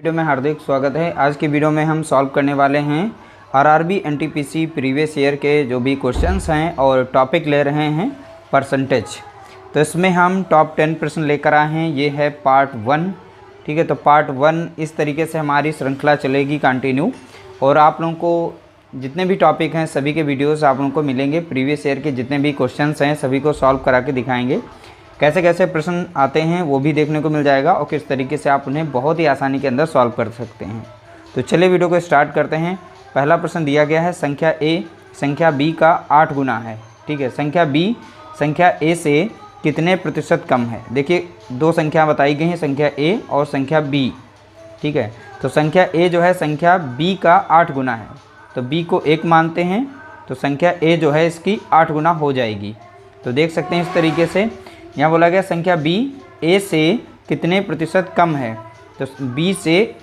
Video में हार्दिक स्वागत है। आज की वीडियो में हम सॉल्व करने वाले हैं आरआरबी एनटीपीसी प्रीवियस ईयर के जो भी क्वेश्चंस हैं और टॉपिक ले रहे हैं परसेंटेज। तो इसमें हम टॉप 10 प्रश्न लेकर आए हैं। ये है पार्ट 1। ठीक है, तो पार्ट 1 इस तरीके से हमारी श्रृंखला चलेगी कंटिन्यू, और आप लोगों को जितने भी टॉपिक हैं सभी के वीडियोज़ आप लोगों को मिलेंगे। प्रीवियस ईयर के जितने भी क्वेश्चन हैं सभी को सॉल्व करा के दिखाएँगे। कैसे कैसे प्रश्न आते हैं वो भी देखने को मिल जाएगा और किस तरीके से आप उन्हें बहुत ही आसानी के अंदर सॉल्व कर सकते हैं। तो चलिए वीडियो को स्टार्ट करते हैं। पहला प्रश्न दिया गया है, संख्या ए संख्या बी का 8 गुना है। ठीक है, संख्या बी संख्या ए से कितने प्रतिशत कम है। देखिए दो संख्या बताई गई हैं, संख्या ए और संख्या बी। ठीक है, तो संख्या ए जो है संख्या बी का 8 गुना है, तो बी को 1 मानते हैं, तो संख्या ए जो है इसकी 8 गुना हो जाएगी। तो देख सकते हैं इस तरीके से यहाँ बोला गया संख्या बी ए से कितने प्रतिशत कम है। तो बी से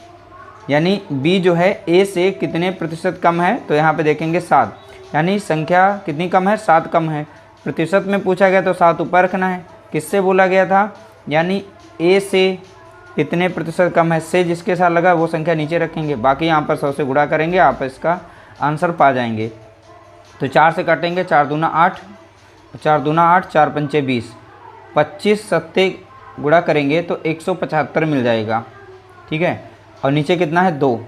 यानी बी जो है ए से कितने प्रतिशत कम है, तो यहाँ पे देखेंगे 7, यानी संख्या कितनी कम है, 7 कम है। प्रतिशत में पूछा गया तो 7 ऊपर रखना है। किससे बोला गया था, यानी ए से कितने प्रतिशत कम है, से जिसके साथ लगा वो संख्या नीचे रखेंगे, बाकी यहाँ पर 100 से गुणा करेंगे, आप इसका आंसर पा जाएंगे। तो 4 से काटेंगे, 4 दूना 8, 4 दूना 8, 4 पंचे 20, 25 सत्ते गुणा करेंगे तो 175 मिल जाएगा। ठीक है, और नीचे कितना है 2,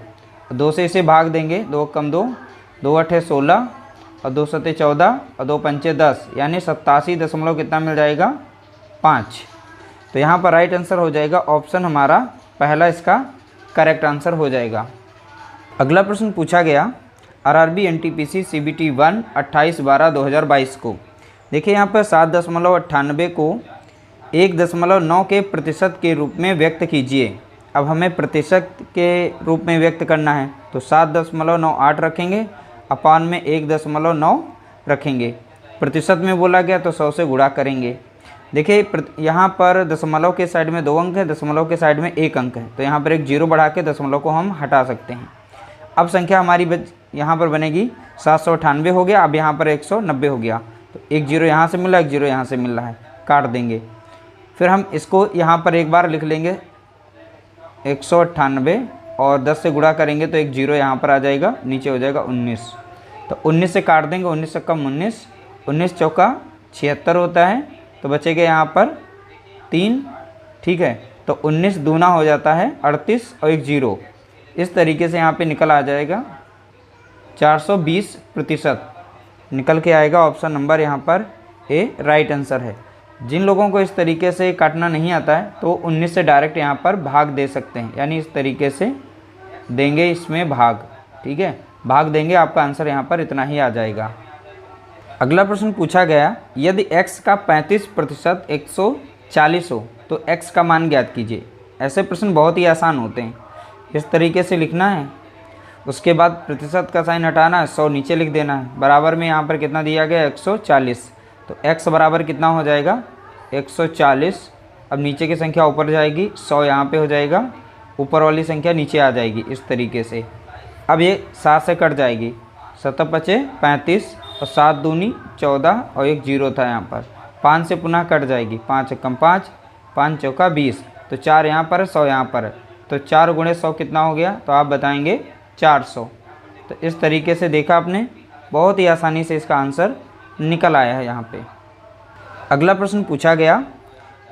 2 से इसे भाग देंगे, 2 कम 2, 2 अठे 16 और 2 सत्ते 14 और 2 पंचे 10, यानी 87 दशमलव कितना मिल जाएगा 5। तो यहाँ पर राइट आंसर हो जाएगा ऑप्शन हमारा पहला, इसका करेक्ट आंसर हो जाएगा। अगला प्रश्न पूछा गया आरआरबी एनटीपीसी सीबीटी 1 28/12/2022 को। देखिए यहाँ पर 7.98 को 1.9 के प्रतिशत के रूप में व्यक्त कीजिए। अब हमें प्रतिशत के रूप में व्यक्त करना है, तो 7.98 रखेंगे, अपान में 1.9 रखेंगे। प्रतिशत में बोला गया तो 100 से गुणा करेंगे। देखिए यहाँ पर दशमलव के साइड में 2 अंक है, दशमलव के साइड में 1 अंक है, तो यहाँ पर एक 0 बढ़ा के दशमलव को हम हटा सकते हैं। अब संख्या हमारी यहाँ पर बनेगी 798 हो गया, अब यहाँ पर 190 हो गया, तो एक 0 यहाँ से मिल रहा है, एक 0 यहाँ से मिल रहा है, काट देंगे। फिर हम इसको यहाँ पर एक बार लिख लेंगे 198 और 10 से गुणा करेंगे तो एक 0 यहाँ पर आ जाएगा, नीचे हो जाएगा 19। तो 19 से काट देंगे, 19 से कम 19, 19 चौका 76 होता है, तो बचेगा यहाँ पर 3। ठीक है, तो 19 दूना हो जाता है 38 और एक 0, इस तरीके से यहाँ पे निकल आ जाएगा 420% निकल के आएगा। ऑप्शन नंबर यहाँ पर ए राइट आंसर है। जिन लोगों को इस तरीके से काटना नहीं आता है तो 19 से डायरेक्ट यहाँ पर भाग दे सकते हैं, यानी इस तरीके से देंगे इसमें भाग। ठीक है, भाग देंगे, आपका आंसर यहाँ पर इतना ही आ जाएगा। अगला प्रश्न पूछा गया, यदि x का 35% 140 हो तो x का मान ज्ञात कीजिए। ऐसे प्रश्न बहुत ही आसान होते हैं, इस तरीके से लिखना है, उसके बाद प्रतिशत का साइन हटाना है, 100 नीचे लिख देना है, बराबर में यहाँ पर कितना दिया गया 140, तो x बराबर कितना हो जाएगा 140। अब नीचे की संख्या ऊपर जाएगी, 100 यहाँ पे हो जाएगा, ऊपर वाली संख्या नीचे आ जाएगी इस तरीके से। अब ये 7 से कट जाएगी, 7 पचे 35 और 7 दूनी 14 और एक 0 था यहाँ पर, 5 से पुनः कट जाएगी, 5 कम 5, 5 चौका 20, तो 4 यहाँ पर है, 100 यहाँ पर है, तो 4 गुणे 100 कितना हो गया, तो आप बताएंगे 400। तो इस तरीके से देखा आपने, बहुत ही आसानी से इसका आंसर निकल आया है यहाँ पे। अगला प्रश्न पूछा गया,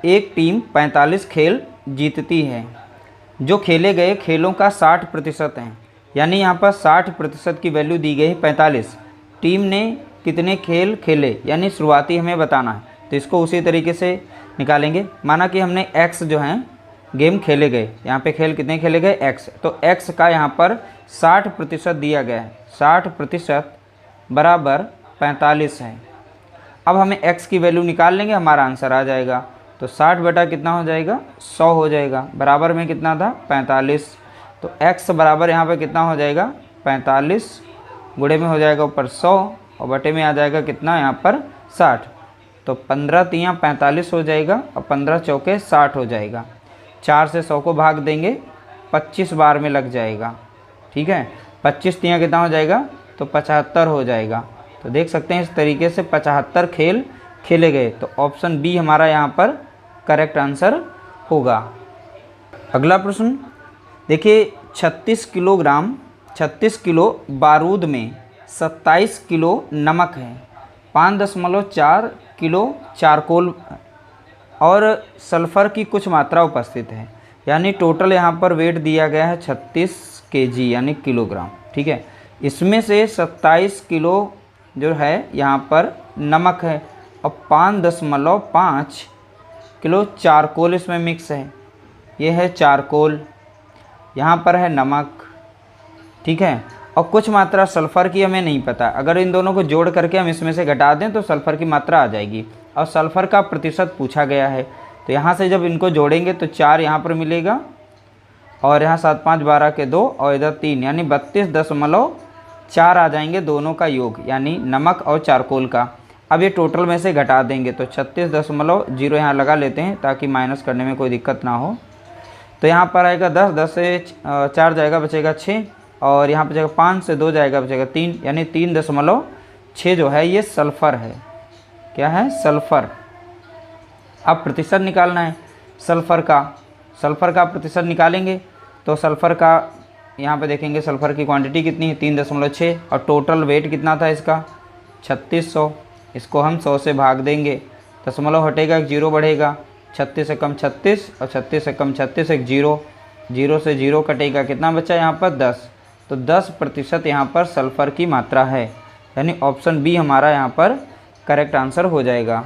एक टीम 45 खेल जीतती है, जो खेले गए खेलों का 60% है, यानी यहाँ पर 60% की वैल्यू दी गई है 45। टीम ने कितने खेल खेले, यानी शुरुआती हमें बताना है, तो इसको उसी तरीके से निकालेंगे। माना कि हमने x जो है गेम खेले गए, यहाँ पे खेल कितने खेले गए x, तो x का यहाँ पर 60% दिया गया है, 60% बराबर 45 है। अब हमें x की वैल्यू निकाल लेंगे, हमारा आंसर आ जाएगा। तो 60 बटा कितना हो जाएगा 100 हो जाएगा, बराबर में कितना था 45, तो x बराबर यहाँ पर कितना हो जाएगा 45, गुणे में हो जाएगा ऊपर 100 और बटे में आ जाएगा कितना यहाँ पर 60, तो 15 तियाँ 45 हो जाएगा और 15 चौके 60 हो जाएगा। 4 से 100 को भाग देंगे, 25 बार में लग जाएगा। ठीक है, 25 तियाँ कितना हो जाएगा, तो 75 हो जाएगा। तो देख सकते हैं इस तरीके से 75 खेल खेले गए, तो ऑप्शन बी हमारा यहाँ पर करेक्ट आंसर होगा। अगला प्रश्न देखिए 36 किलो बारूद में 27 किलो नमक है, 5.4 किलो चारकोल और सल्फ़र की कुछ मात्रा उपस्थित है। यानी टोटल यहाँ पर वेट दिया गया है 36 केजी यानी किलोग्राम। ठीक है, इसमें से 27 किलो जो है यहाँ पर नमक है और 5.5 किलो चारकोल इसमें मिक्स है। ये है चारकोल, यहाँ पर है नमक। ठीक है, और कुछ मात्रा सल्फ़र की हमें नहीं पता। अगर इन दोनों को जोड़ करके हम इसमें से घटा दें तो सल्फ़र की मात्रा आ जाएगी और सल्फ़र का प्रतिशत पूछा गया है। तो यहाँ से जब इनको जोड़ेंगे तो 4 यहाँ पर मिलेगा और यहाँ 7 5 12 के 2 और इधर 3 यानी 32.4 आ जाएंगे दोनों का योग, यानी नमक और चारकोल का। अब ये टोटल में से घटा देंगे तो 36.0 यहाँ लगा लेते हैं ताकि माइनस करने में कोई दिक्कत ना हो। तो यहाँ पर आएगा 10 से 4 जाएगा बचेगा 6 और यहाँ बचेगा 5 से 2 जाएगा बचेगा 3 यानी 3.6 जो है ये सल्फ़र है। क्या है? सल्फ़र। अब प्रतिशत निकालना है सल्फ़र का प्रतिशत निकालेंगे तो सल्फ़र का यहाँ पे देखेंगे सल्फ़र की क्वांटिटी कितनी है 3.6 और टोटल वेट कितना था इसका 3600। इसको हम 100 से भाग देंगे, दशमलव हटेगा एक 0 बढ़ेगा, 36 से कम 36 और 36 से कम 36 एक 0, 0 से 0 कटेगा, कितना बचा यहाँ पर 10। तो 10% यहाँ पर सल्फ़र की मात्रा है, यानी ऑप्शन बी हमारा यहाँ पर करेक्ट आंसर हो जाएगा।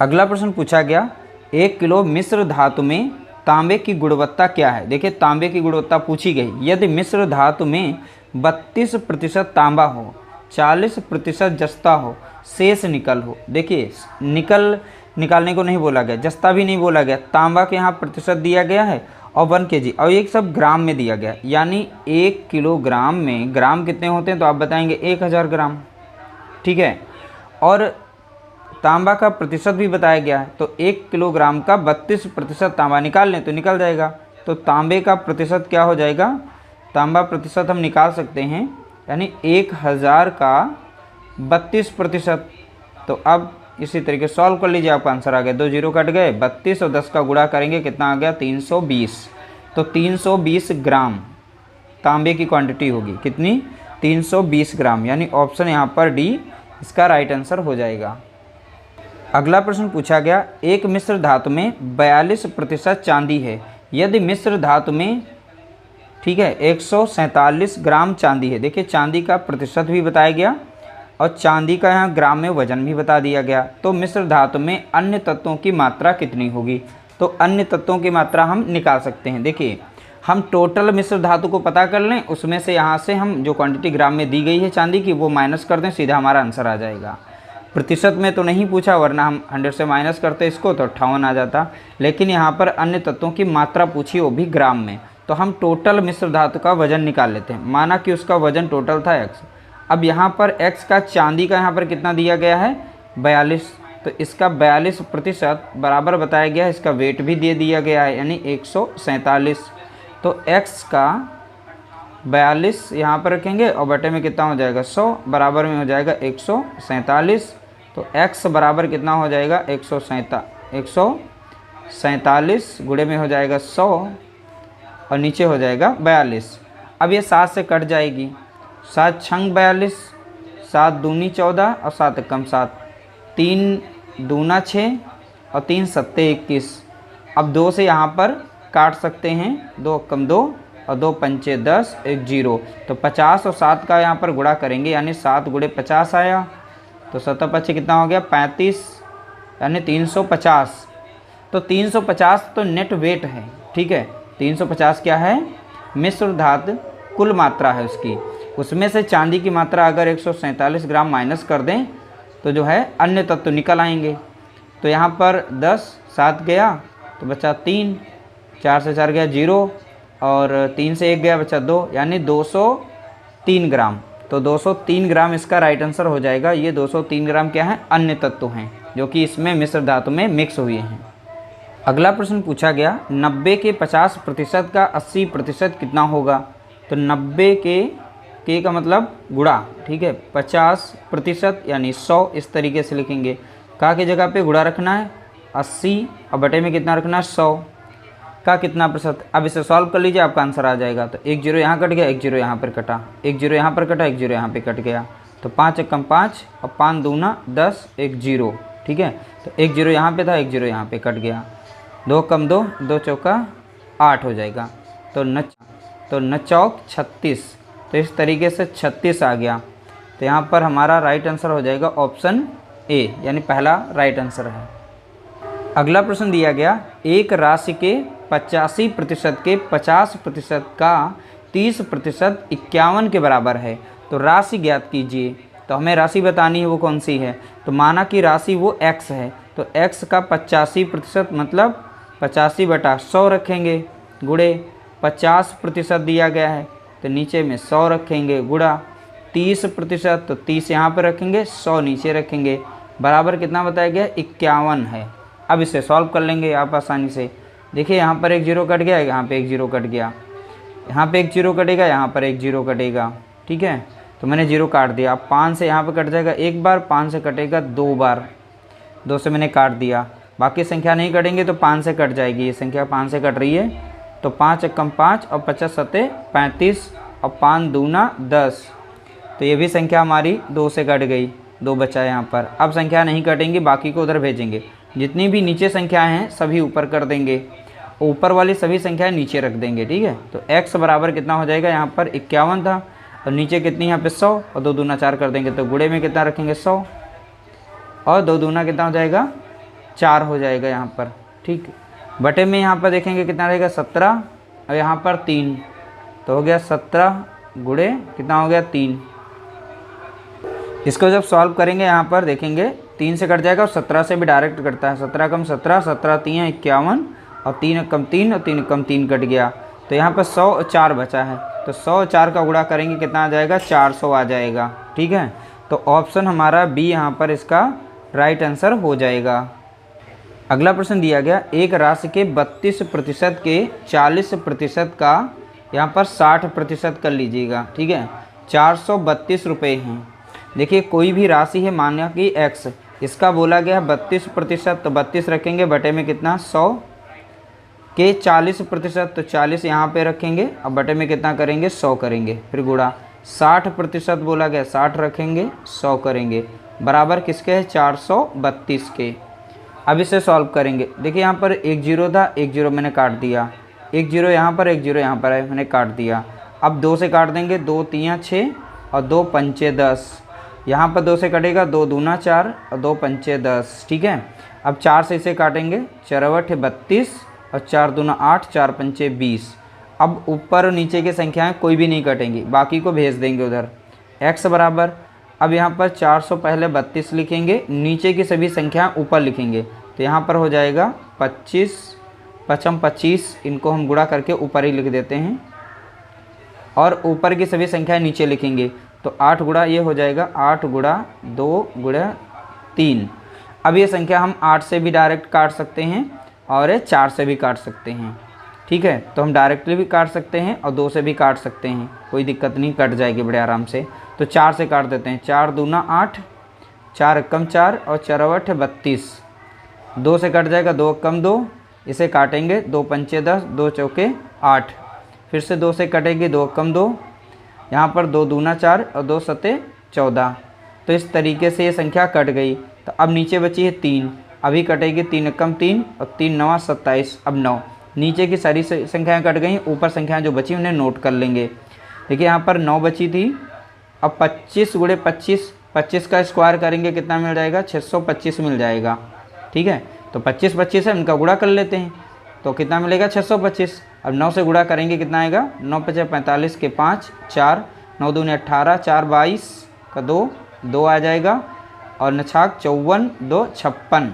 अगला प्रश्न पूछा गया 1 किलो मिश्र धातु में तांबे की गुणवत्ता क्या है। देखिए तांबे की गुणवत्ता पूछी गई। यदि मिश्र धातु में 32% तांबा हो, 40% जस्ता हो, शेष निकल हो। देखिए निकल निकालने को नहीं बोला गया, जस्ता भी नहीं बोला गया, तांबा के यहाँ प्रतिशत दिया गया है और 1 केजी और ये सब ग्राम में दिया गया, यानी 1 किलोग्राम में ग्राम कितने होते हैं तो आप बताएंगे 1000 ग्राम। ठीक है, और तांबा का प्रतिशत भी बताया गया है तो 1 किलोग्राम का 32% तांबा निकाल लें तो निकल जाएगा। तो तांबे का प्रतिशत क्या हो जाएगा, तांबा प्रतिशत हम निकाल सकते हैं यानी 1000 का 32%। तो अब इसी तरीके सॉल्व कर लीजिए, आपका आंसर आ गया, 2 0 कट गए, 32 और 10 का गुणा करेंगे कितना आ गया 320। तो 320 ग्राम तांबे की क्वांटिटी होगी, कितनी 320 ग्राम, यानी ऑप्शन यहाँ पर डी इसका राइट आंसर हो जाएगा। अगला प्रश्न पूछा गया एक मिश्र धातु में 42% चांदी है। यदि मिश्र धातु में ठीक है 147 ग्राम चांदी है। देखिए चांदी का प्रतिशत भी बताया गया और चांदी का यहाँ ग्राम में वजन भी बता दिया गया। तो मिश्र धातु में अन्य तत्वों की मात्रा कितनी होगी, तो अन्य तत्वों की मात्रा हम निकाल सकते हैं। देखिए हम टोटल मिश्र धातु को पता कर लें, उसमें से यहाँ से हम जो क्वांटिटी ग्राम में दी गई है चांदी की वो माइनस कर दें, सीधा हमारा आंसर आ जाएगा। प्रतिशत में तो नहीं पूछा, वरना हम 100 से माइनस करते इसको तो 58 आ जाता, लेकिन यहाँ पर अन्य तत्वों की मात्रा पूछी वो भी ग्राम में। तो हम टोटल मिश्र धातु का वजन निकाल लेते हैं। माना कि उसका वजन टोटल था x, अब यहाँ पर x का चांदी का यहाँ पर कितना दिया गया है 42, तो इसका 42% बराबर बताया गया है, इसका वेट भी दे दिया गया है यानी 147। तो x का 42 यहाँ पर रखेंगे और बटे में कितना हो जाएगा 100, बराबर में हो जाएगा 147। तो x बराबर कितना हो जाएगा 147 गुणे में हो जाएगा 100 और नीचे हो जाएगा 42। अब ये 7 से कट जाएगी, 7 छंग 42, 7 दूनी 14 और 7 कम 7, 3 दूना 6 और 3 सत्ते 21। अब 2 से यहाँ पर काट सकते हैं, 2 कम 2 और 2 पंचे 10 1 0। तो 50 और 7 का यहाँ पर गुणा करेंगे यानी 7 गुणे 50 आया, तो 7 पच्चे कितना हो गया 35 यानी 350। तो 350 तो नेट वेट है, ठीक है। 350 क्या है, मिश्र धातु कुल मात्रा है उसकी, उसमें से चांदी की मात्रा अगर 147 ग्राम माइनस कर दें तो जो है अन्य तत्व निकल आएंगे। तो यहाँ पर 10 7 गया तो बचा 3, 4 से 4 गया 0 और 3 से 1 गया बचा 2 यानी 203 ग्राम। तो 203 ग्राम इसका राइट आंसर हो जाएगा। ये 203 ग्राम क्या है, अन्य तत्व हैं जो कि इसमें मिश्र धातु में मिक्स हुए हैं। अगला प्रश्न पूछा गया 90 के 50% का 80% कितना होगा। तो 90 के का मतलब गुणा, ठीक है, 50% यानी 100 इस तरीके से लिखेंगे। का की जगह पे गुणा रखना है 80 और बटे में कितना रखना है 100। का कितना प्रतिशत। अब इसे सॉल्व कर लीजिए, आपका आंसर आ जाएगा। तो 1 0 यहाँ कट गया, 1 0 यहाँ पर कटा, 1 0 यहाँ पर कटा, 1 0 यहाँ पे कट गया। तो 5 एकम 5 और 5 दूना 10, 1 0, ठीक है। तो 1 0 यहाँ पे था, 1 0 यहाँ पे कट गया। 2 कम 2, 2 चौका 8 हो जाएगा। तो 9 चौक 36। तो इस तरीके से 36 आ गया। तो यहाँ पर हमारा राइट आंसर हो जाएगा ऑप्शन ए, यानी पहला राइट आंसर है। अगला प्रश्न दिया गया, एक राशि के 85% के 50% का 30% 51 के बराबर है, तो राशि ज्ञात कीजिए। तो हमें राशि बतानी है, वो कौन सी है। तो माना कि राशि वो x है, तो x का 85% मतलब 85/100 रखेंगे, गुणे 50% दिया गया है तो नीचे में 100 रखेंगे, गुणा 30%, तो 30 यहाँ पर रखेंगे, 100 नीचे रखेंगे, बराबर कितना बताया गया 51 है। अब इसे सॉल्व कर लेंगे आप आसानी से। देखिए यहाँ पर 1 0 कट गया, यहाँ पे 1 0 कट गया, यहाँ पे 1 0 कटेगा, यहाँ पर 1 0 कटेगा, ठीक है। तो मैंने 0 काट दिया। अब 5 से यहाँ पर कट जाएगा एक बार, 5 से कटेगा 2 बार, 2 से मैंने काट दिया। बाकी संख्या नहीं कटेंगे तो 5 से कट जाएगी, ये संख्या 5 से कट रही है। तो 5 एकम 5 और 50 सत्ते 35 और 5 दूना 10। तो ये भी संख्या हमारी 2 से कट गई, 2 बचा है यहाँ पर। अब संख्या नहीं कटेंगी, बाकी को उधर भेजेंगे। जितनी भी नीचे संख्याएं हैं सभी ऊपर कर देंगे, ऊपर वाली सभी संख्याएं नीचे रख देंगे, ठीक है। तो x बराबर कितना हो जाएगा, यहाँ पर 51 था और नीचे कितनी यहाँ पे 100 और 2 दूना 4 कर देंगे। तो गुणे में कितना रखेंगे 100 और 2 दूना कितना हो जाएगा 4 हो जाएगा यहाँ पर, ठीक। बटे में यहाँ पर देखेंगे कितना रहेगा 17 और यहाँ पर 3, तो हो गया 17 गुणे कितना हो गया 3। इसको जब सॉल्व करेंगे यहाँ पर देखेंगे 3 से कट जाएगा और 17 से भी डायरेक्ट कटता है। 17 कम 17, 17 3 51 और 3 कम 3 और 3 कम 3 कट गया। तो यहाँ पर 100 और 4 बचा है, तो 100 और 4 का गुणा करेंगे कितना आ जाएगा 400 आ जाएगा, ठीक है। तो ऑप्शन हमारा बी यहाँ पर इसका राइट आंसर हो जाएगा। अगला प्रश्न दिया गया, एक राशि के 32% के 40% का यहाँ पर 60% कर लीजिएगा, ठीक है। 432 रुपये हैं। देखिए कोई भी राशि है, माना कि x, इसका बोला गया है 32%, तो 32 रखेंगे, बटे में कितना 100 के 40%, तो 40 यहाँ पे रखेंगे, अब बटे में कितना करेंगे 100 करेंगे, फिर गुणा 60% बोला गया 60 रखेंगे, 100 करेंगे, बराबर किसके है 432 के। अब इसे सॉल्व करेंगे। देखिए यहाँ पर 1 0 था, 1 0 मैंने काट दिया, 1 0 यहाँ पर, 1 0 यहाँ पर है, मैंने काट दिया। अब 2 से काट देंगे, 2 3 6 और 2 5 10, यहाँ पर 2 से कटेगा, 2 दूना 4 और 2 5 10, ठीक है। अब 4 से इसे काटेंगे, 4 8 32 और 4 दूना 8, 4 5 20। अब ऊपर और नीचे की संख्याएं कोई भी नहीं कटेंगी, बाकी को भेज देंगे उधर। x बराबर, अब यहाँ पर 400 पहले 32 लिखेंगे, नीचे की सभी संख्याएं ऊपर लिखेंगे, तो यहाँ पर हो जाएगा 25 पचम 25, इनको हम गुणा करके ऊपर ही लिख देते हैं और ऊपर की सभी संख्याएं नीचे लिखेंगे। तो 8 गुणा ये हो जाएगा 8 गुणा 2 गुणा 3। अब ये संख्या हम 8 से भी डायरेक्ट काट सकते हैं और 4 से भी काट सकते हैं, ठीक है। तो हम डायरेक्टली भी काट सकते हैं और 2 से भी काट सकते हैं, कोई दिक्कत नहीं, कट जाएगी बड़े आराम से। तो 4 से काट देते हैं, 4 दूना 8, 4 कम 4 और 4 8 32। 2 से कट जाएगा, 2 कम 2, इसे काटेंगे, 2 5 10, 2 चौके 8, फिर से 2 से कटेगी, 2 कम 2, यहाँ पर 2 दूना 4 और 2 सत्ते 14। तो इस तरीके से ये संख्या कट गई। तो अब नीचे बची है 3, अभी कटेगी, 3 कम 3 और 3 9 27, अब 9। नीचे की सारी संख्याएं कट गई, ऊपर संख्याएं जो बची उन्हें नोट कर लेंगे। देखिए यहाँ पर 9 बची थी, अब 25 गुणे 25, 25 का स्क्वायर करेंगे कितना मिल जाएगा 625 मिल जाएगा, ठीक है। तो 25 25 है, इनका गुणा कर लेते हैं, तो कितना मिलेगा 625। अब 9 से गुणा करेंगे कितना आएगा, 9 5 45 के 5 4, 9 दूनी 18, 4 22 का 2 2 आ जाएगा और नछाक 54 2 56,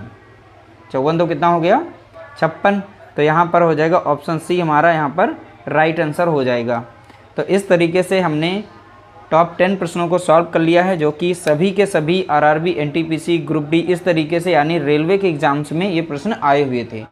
54 2 कितना हो गया 56। तो यहाँ पर हो जाएगा ऑप्शन सी हमारा यहाँ पर राइट आंसर हो जाएगा। तो इस तरीके से हमने टॉप 10 प्रश्नों को सॉल्व कर लिया है, जो कि सभी के सभी आरआरबी एनटीपीसी ग्रुप डी इस तरीके से यानी रेलवे के एग्जाम्स में ये प्रश्न आए हुए थे।